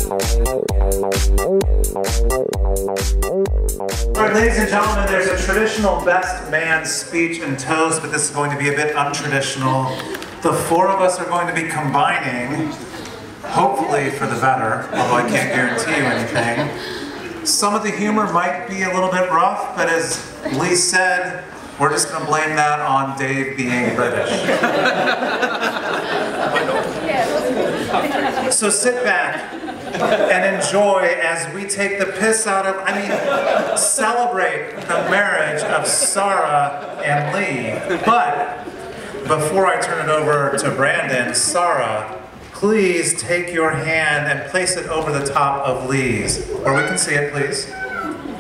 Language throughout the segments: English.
All right, ladies and gentlemen, there's a traditional best man speech and toast, but this is going to be a bit untraditional. The four of us are going to be combining, hopefully for the better, although I can't guarantee you anything. Some of the humor might be a little bit rough, but as Lee said, we're just going to blame that on Dave being British. So sit back and enjoy as we take the piss out of, celebrate the marriage of Sarah and Lee. But before I turn it over to Brandon, Sarah, please take your hand and place it over the top of Lee's, where we can see it, please.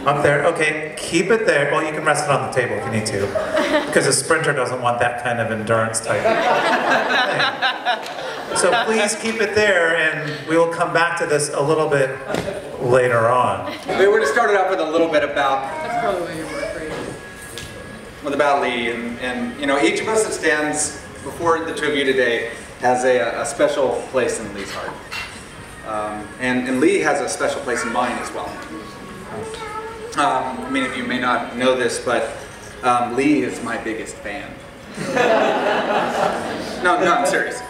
Up there, okay, keep it there. Well, you can rest it on the table if you need to, because a sprinter doesn't want that kind of endurance type thing. So please keep it there, and we will come back to this a little bit later on. We were to start it off with a little bit about, That's probably why you work great. about Lee, and you know, each of us that stands before the two of you today has a special place in Lee's heart. And Lee has a special place in mine as well. Many of you may not know this, but Lee is my biggest fan. No, I'm serious.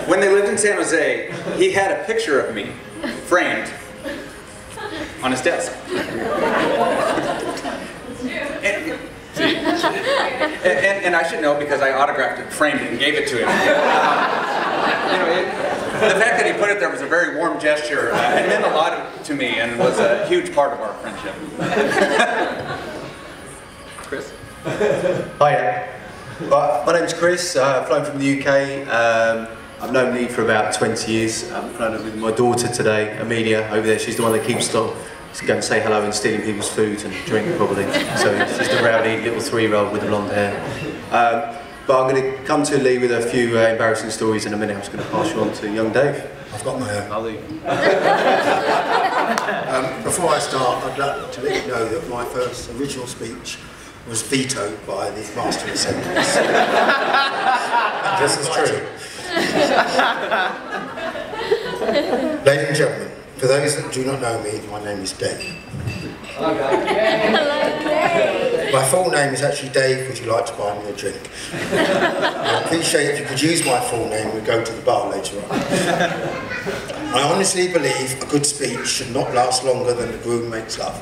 When they lived in San Jose, he had a picture of me framed on his desk. And I should know because I autographed it, framed it, and gave it to him. The fact that he put it there was a very warm gesture. It meant a lot to me and was a huge part of our friendship. Chris? Hiya. My name's Chris. I've flown from the UK. I've known Lee for about 20 years. I'm flying with my daughter today, Amelia, over there. She's the one that keeps to go and say hello and stealing people's food and drink probably. So she's the rowdy little 3-year-old with the blonde hair. But I'm going to come to Lee with a few embarrassing stories in a minute. I'm just going to pass you on to young Dave. I've got my own. Lee. Before I start, I'd like to let you know that my first original speech was vetoed by the Master of the Ceremonies. This is true. Ladies and gentlemen, for those that do not know me, my name is Dave. My full name is actually Dave, would you like to buy me a drink? I'd appreciate if you could use my full name when we go to the bar later on. I honestly believe a good speech should not last longer than the groom makes love.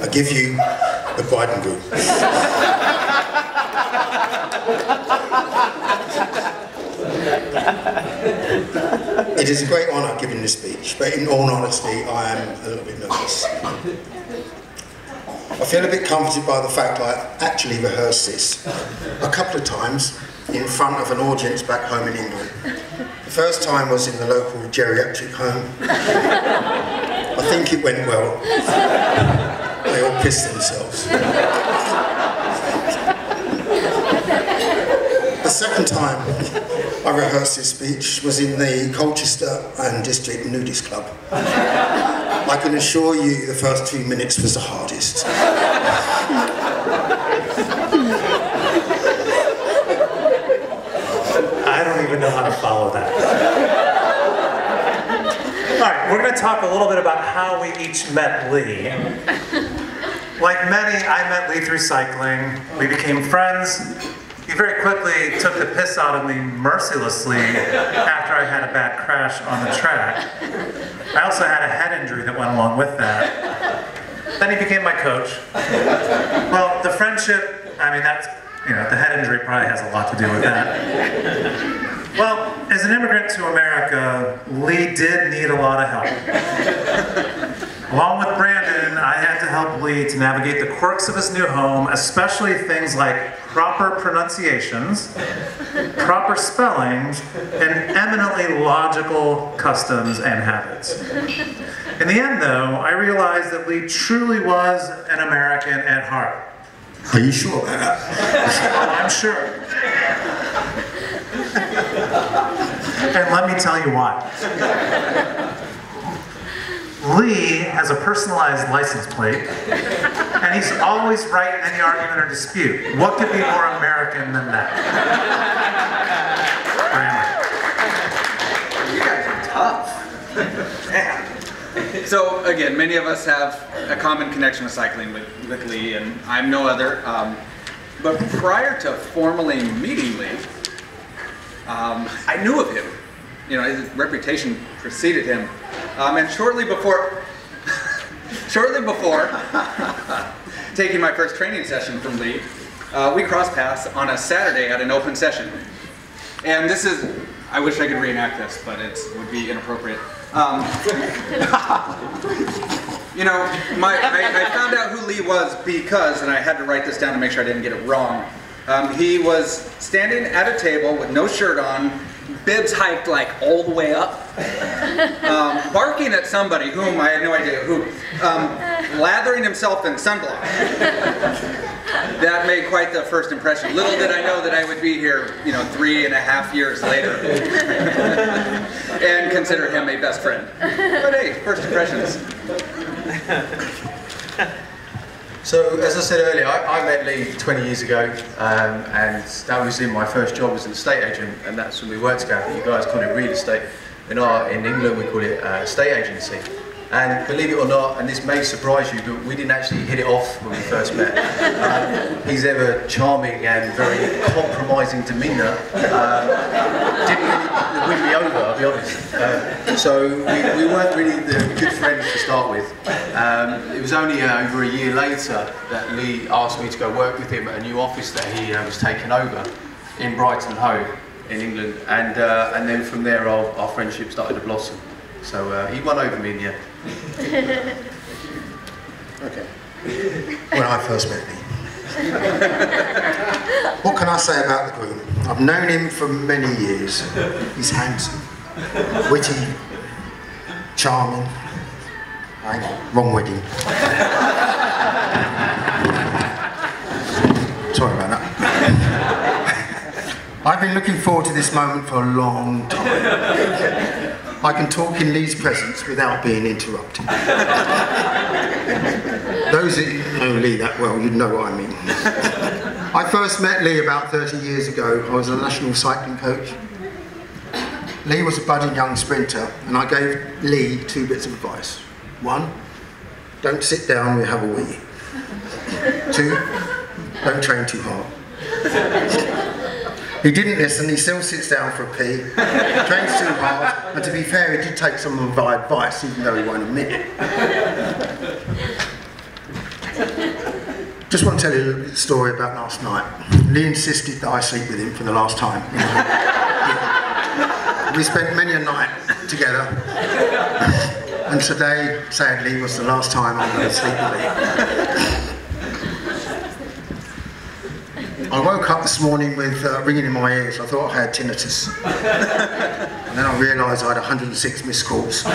I give you the bride and groom. It is a great honour giving this speech, but in all honesty, I am a little bit nervous. I feel a bit comforted by the fact I actually rehearsed this a couple of times in front of an audience back home in England. The first time was in the local geriatric home. I think it went well. They all pissed themselves. The second time I rehearsed this speech was in the Colchester and District Nudist Club. I can assure you the first 2 minutes was the hardest. I don't even know how to follow that. All right, we're going to talk a little bit about how we each met Lee. Like many, I met Lee through cycling. We became friends. He very quickly took the piss out of me mercilessly after I had a bad crash on the track. I also had a head injury that went along with that. Then he became my coach. Well, the friendship, that's, the head injury probably has a lot to do with that. Well, as an immigrant to America, Lee did need a lot of help. Along with Brandon, I had to help Lee to navigate the quirks of his new home, especially things like proper pronunciations, proper spellings, and eminently logical customs and habits. In the end, though, I realized that Lee truly was an American at heart. Are you sure about that? I'm sure. And let me tell you why. Lee has a personalized license plate, and he's always right in any argument or dispute. What could be more American than that? You guys are tough. Man. So again, many of us have a common connection with cycling with Lee, and I'm no other. But prior to formally meeting Lee, I knew of him. You know, his reputation preceded him. And shortly before taking my first training session from Lee, we crossed paths on a Saturday at an open session. And this is, I wish I could reenact this, but it would be inappropriate. You know, I found out who Lee was because, and I had to write this down to make sure I didn't get it wrong, he was standing at a table with no shirt on, bibs hiked like all the way up, barking at somebody whom I had no idea who, lathering himself in sunblock. That made quite the first impression. Little did I know that I would be here, you know, 3.5 years later, and consider him a best friend. But hey, first impressions. So, as I said earlier, I met Lee 20 years ago, and that was in my first job as an estate agent, and that's when we worked together. You guys call it real estate. In England we call it estate agency. And believe it or not, and this may surprise you, but we didn't actually hit it off when we first met. He's ever charming and very compromising demeanour. Didn't really win me over, I'll be honest. So we weren't really the good friends to start with. It was only over a year later that Lee asked me to go work with him at a new office that he was taking over in Brighton Hove in England. And then from there our friendship started to blossom. So he won over me in the end. Okay. When I first met Lee. What can I say about the groom? I've known him for many years. He's handsome, witty, charming. Hang on, wrong wedding. Sorry about that. I've been looking forward to this moment for a long time. I can talk in Lee's presence without being interrupted. Those of you who know Lee that well, you'd know what I mean. I first met Lee about 30 years ago. I was a national cycling coach. Lee was a budding young sprinter, and I gave Lee 2 bits of advice. 1, don't sit down and have a wee. 2, don't train too hard. He didn't listen, he still sits down for a pee, trains too hard, and to be fair, he did take some of my advice, even though he won't admit it. Just want to tell you a story about last night. Lee insisted that I sleep with him for the last time. We spent many a night together, and today, sadly, was the last time I'm going to sleep with Lee. I woke up this morning with ringing in my ears. I thought I had tinnitus. And then I realised I had 106 missed calls. I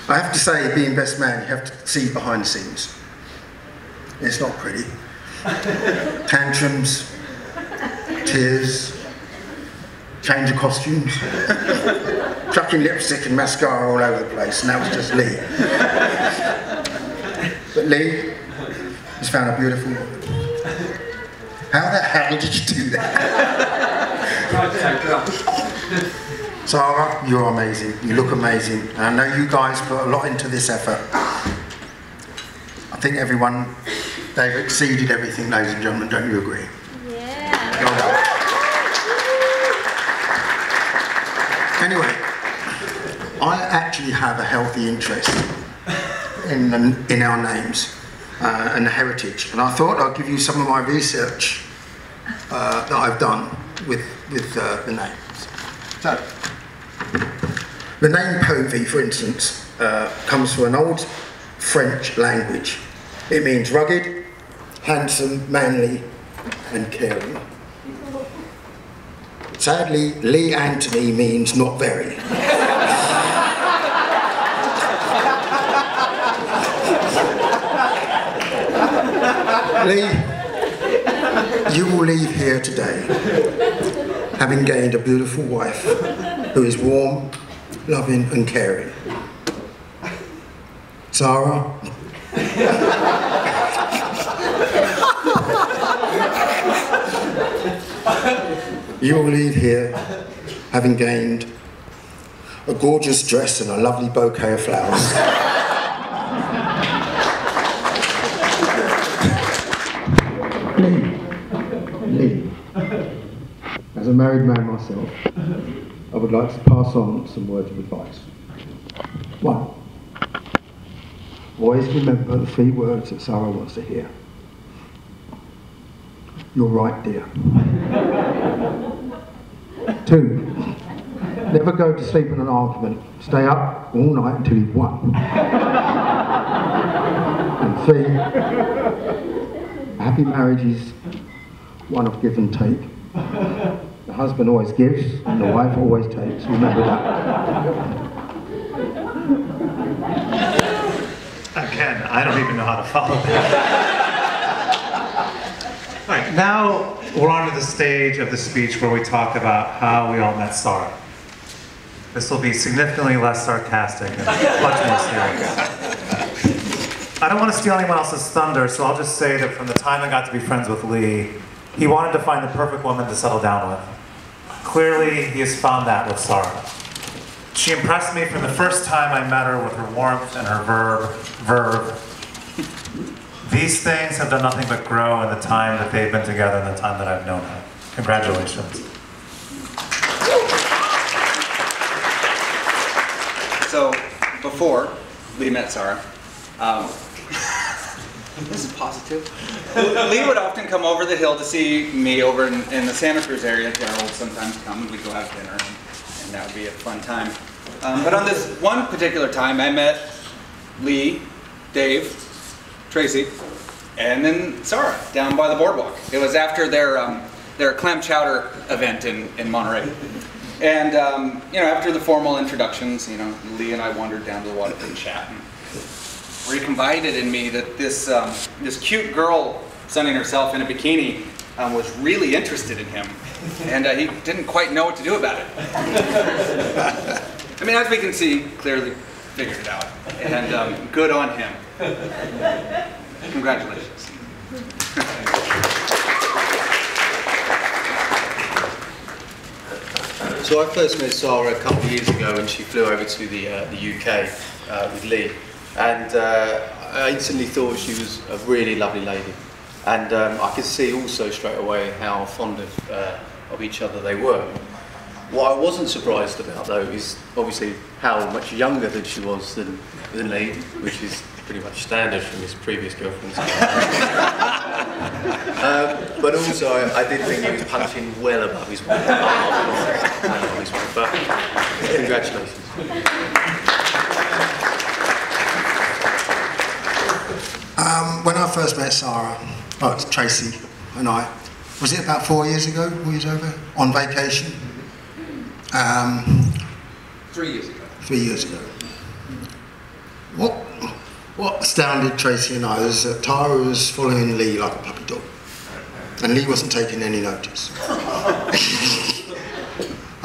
have to say, being best man, you have to see behind the scenes. It's not pretty. Tantrums, tears, change of costumes, chucking lipstick and mascara all over the place, and that was just Lee. But Lee has found a beautiful woman. How the hell did you do that? Sarah, you're amazing. You look amazing. And I know you guys put a lot into this effort. I think everyone, they've exceeded everything, ladies and gentlemen. Don't you agree? Yeah. Well done. Anyway, I actually have a healthy interest in our names and the heritage, and I thought I'd give you some of my research that I've done with the names. So, the name Povey, for instance, comes from an old French language. It means rugged, handsome, manly, and caring. Sadly, Lee Anthony means not very. Lee, you will leave here today having gained a beautiful wife who is warm, loving and caring. Sarah? You will leave here having gained a gorgeous dress and a lovely bouquet of flowers. Lee, as a married man myself, I would like to pass on some words of advice. 1. Always remember the 3 words that Sarah wants to hear. You're right, dear. 2. Never go to sleep in an argument. Stay up all night until you've won. And 3. A happy marriage is one of give and take. The husband always gives and the wife always takes. Remember that. Again, I don't even know how to follow that. All right, now we're on to the stage of the speech where we talk about how we all met Sarah. This will be significantly less sarcastic and much more serious. I don't want to steal anyone else's thunder, so I'll just say that from the time I got to be friends with Lee, he wanted to find the perfect woman to settle down with. Clearly, he has found that with Sarah. She impressed me from the first time I met her with her warmth and her verve. These things have done nothing but grow in the time that they've been together and the time that I've known her. Congratulations. So, before Lee met Sarah, this is positive. Lee would often come over the hill to see me over in the Santa Cruz area. Daryl would sometimes come and we'd go have dinner, and that would be a fun time. But on this one particular time, I met Lee, Dave, Tracy, and then Sarah down by the boardwalk. It was after their clam chowder event in Monterey. And you know, after the formal introductions, you know, Lee and I wandered down to the water and chat. Where he confided in me that this cute girl sunning herself in a bikini was really interested in him, and he didn't quite know what to do about it. I mean, as we can see, clearly figured it out, and good on him. Congratulations. So I first met Sarah a couple of years ago when she flew over to the UK with Lee. And I instantly thought she was a really lovely lady. And I could see also straight away how fond of each other they were. What I wasn't surprised about though is obviously how much younger than she was than Lee, which is pretty much standard from his previous girlfriends. But also I did think he was punching well above his weight. But congratulations. When I first met Sarah, oh, it's Tracy and I, was it about 4 years ago we was over on vacation? 3 years ago. 3 years ago. What astounded Tracy and I was that Tara was following Lee like a puppy dog, and Lee wasn't taking any notice.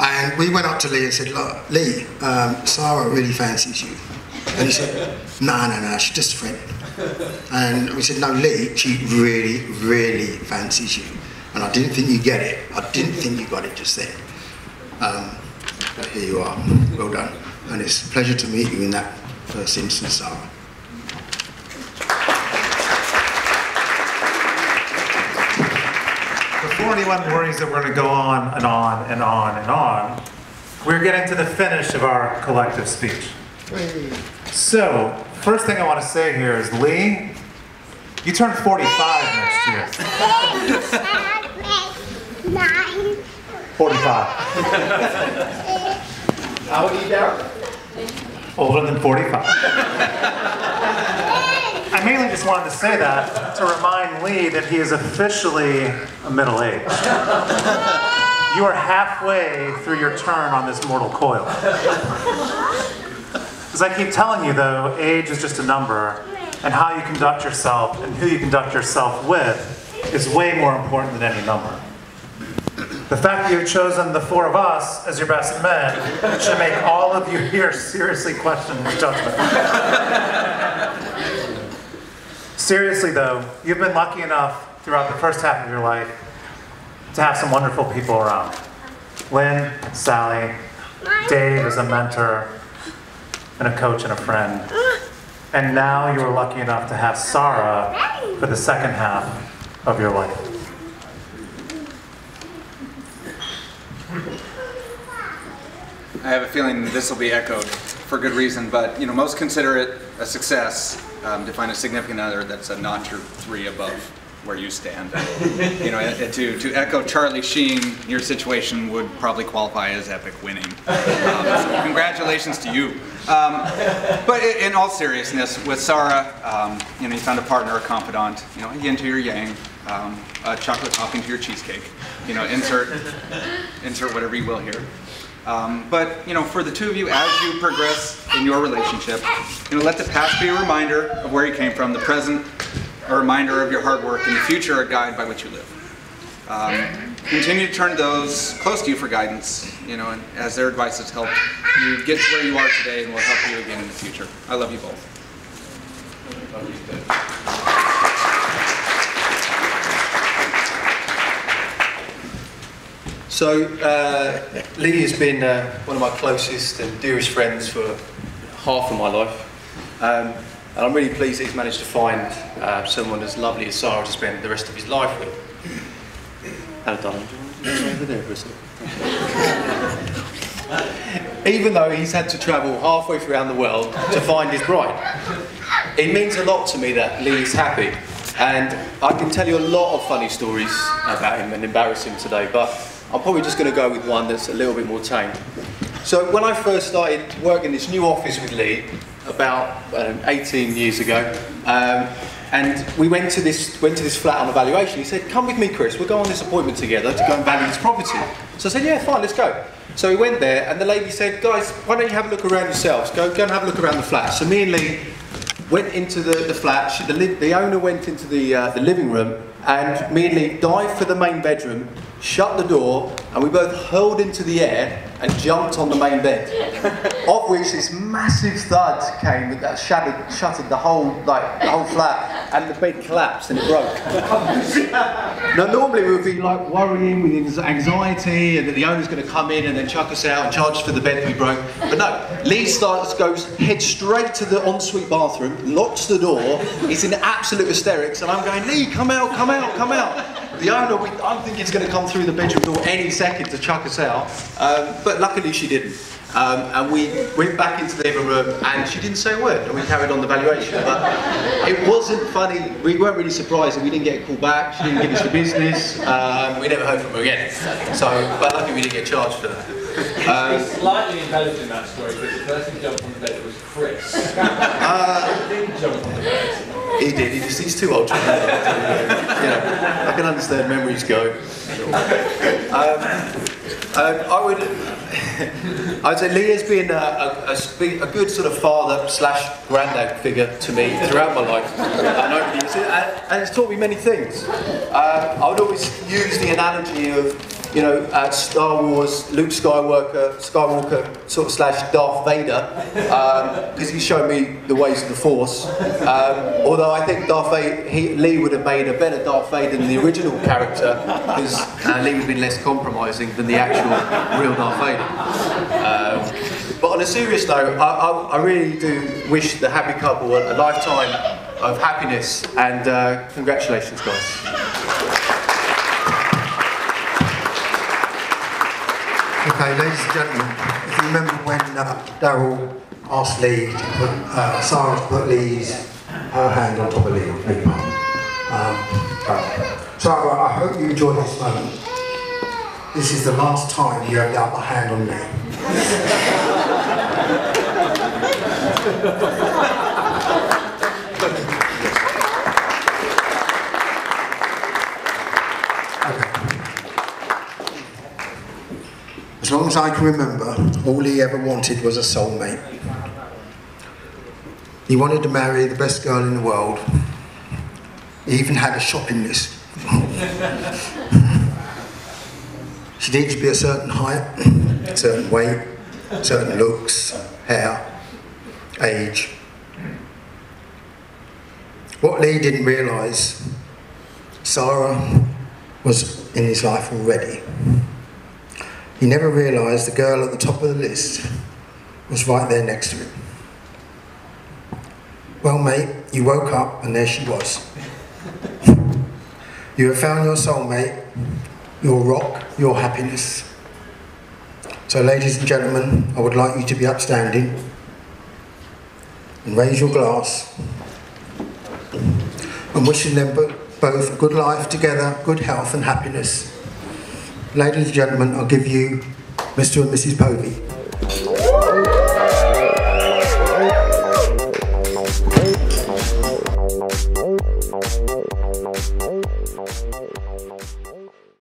And we went up to Lee and said, "Look, Lee, Sarah really fancies you." And he said, no, she's just a friend. And we said, no, Lee, she really, really fancies you. And I didn't think you get it. I didn't think you got it just then. But here you are. Well done. And it's a pleasure to meet you in that first instance, Sarah. Before anyone worries that we're going to go on and on and on and on, we're getting to the finish of our collective speech. So, first thing I want to say here is, Lee, you turn 45 next year. 45. How old are you, Darryl? Older than 45. I mainly just wanted to say that to remind Lee that he is officially middle-aged. You are halfway through your turn on this mortal coil. As I keep telling you though, age is just a number, and how you conduct yourself and who you conduct yourself with is way more important than any number. The fact that you've chosen the 4 of us as your best men should make all of you here seriously question your judgment. Seriously though, you've been lucky enough throughout the first half of your life to have some wonderful people around. Lynn, Sally, Dave is a mentor and a coach and a friend. And now you are lucky enough to have Sarah for the second half of your life. I have a feeling this will be echoed for good reason, but most consider it a success to find a significant other that's a notch or 3 above where you stand. To echo Charlie Sheen, your situation would probably qualify as epic winning. So congratulations to you. But in all seriousness, with Sarah, you found a partner, a confidant, a yin to your yang, a chocolate topping to your cheesecake. Insert whatever you will here. But for the two of you, as you progress in your relationship, let the past be a reminder of where you came from, the present a reminder of your hard work, and the future a guide by which you live. Continue to turn those close to you for guidance, and as their advice has helped you get to where you are today and will help you again in the future. I love you both. So, Lee has been one of my closest and dearest friends for half of my life. And I'm really pleased that he's managed to find someone as lovely as Sarah to spend the rest of his life with. Hello, darling. Over there for a second. Even though he's had to travel halfway around the world to find his bride. It means a lot to me that Lee is happy. And I can tell you a lot of funny stories about him and embarrass him today, but I'm probably just going to go with one that's a little bit more tame. So when I first started working in this new office with Lee, about 18 years ago, and we went to this flat on evaluation. He said, "Come with me, Chris, we'll go on this appointment together to go and value this property." So I said, "Yeah, fine, let's go." So we went there, and the lady said, "Guys, why don't you have a look around yourselves? Go and have a look around the flat." So me and Lee went into the flat. The owner went into the living room, and me and Lee dived for the main bedroom, shut the door, and we both hurled into the air and jumped on the main bed. Of which this massive thud came that shattered the whole flat, and the bed collapsed and it broke. Now normally we would be like worrying with anxiety and that the owner's going to come in and then chuck us out and charge us for the bed that we broke. But no, Lee goes head straight to the ensuite bathroom, locks the door, he's in absolute hysterics, and I'm going, "Lee, come out, come out, come out." The owner, I'm thinking, is going to come through the bedroom door any second to chuck us out, but luckily she didn't. And we went back into the living room and she didn't say a word, and we carried on the valuation. But it wasn't funny, we weren't really surprised that we didn't get a call back, she didn't give us the business, we never heard from her again. So, but luckily we didn't get charged for that. It's slightly embellished in that story because the person who jumped on the bed was Chris. He didn't jump on the bed. He did, he's too old to remember. I can understand memories go. I'd say Lee has been a good sort of father / granddad figure to me throughout my life. And it's taught me many things. I would always use the analogy of, Star Wars, Luke Skywalker sort of / Darth Vader, because he showed me the ways of the Force. Although I think Lee would have made a better Darth Vader than the original character, because Lee would have been less compromising than the actual real Darth Vader. But on a serious note, I really do wish the happy couple a lifetime of happiness, and congratulations, guys. Okay, ladies and gentlemen, if you remember when Daryl asked Lee to put, Sarah to put her hand on top of Lee, Sarah, I hope you enjoyed this moment. This is the last time you have the upper hand on me. As long as I can remember, all he ever wanted was a soulmate. He wanted to marry the best girl in the world. He even had a shopping list. She needed to be a certain height, a certain weight, certain looks, hair, age. What Lee didn't realise, Sarah was in his life already. He never realised the girl at the top of the list was right there next to him. Well, mate, you woke up and there she was. You have found your soulmate, your rock, your happiness. So, ladies and gentlemen, I would like you to be upstanding and raise your glass and wishing them both a good life together, good health and happiness. Ladies and gentlemen, I'll give you Mr. and Mrs. Povey.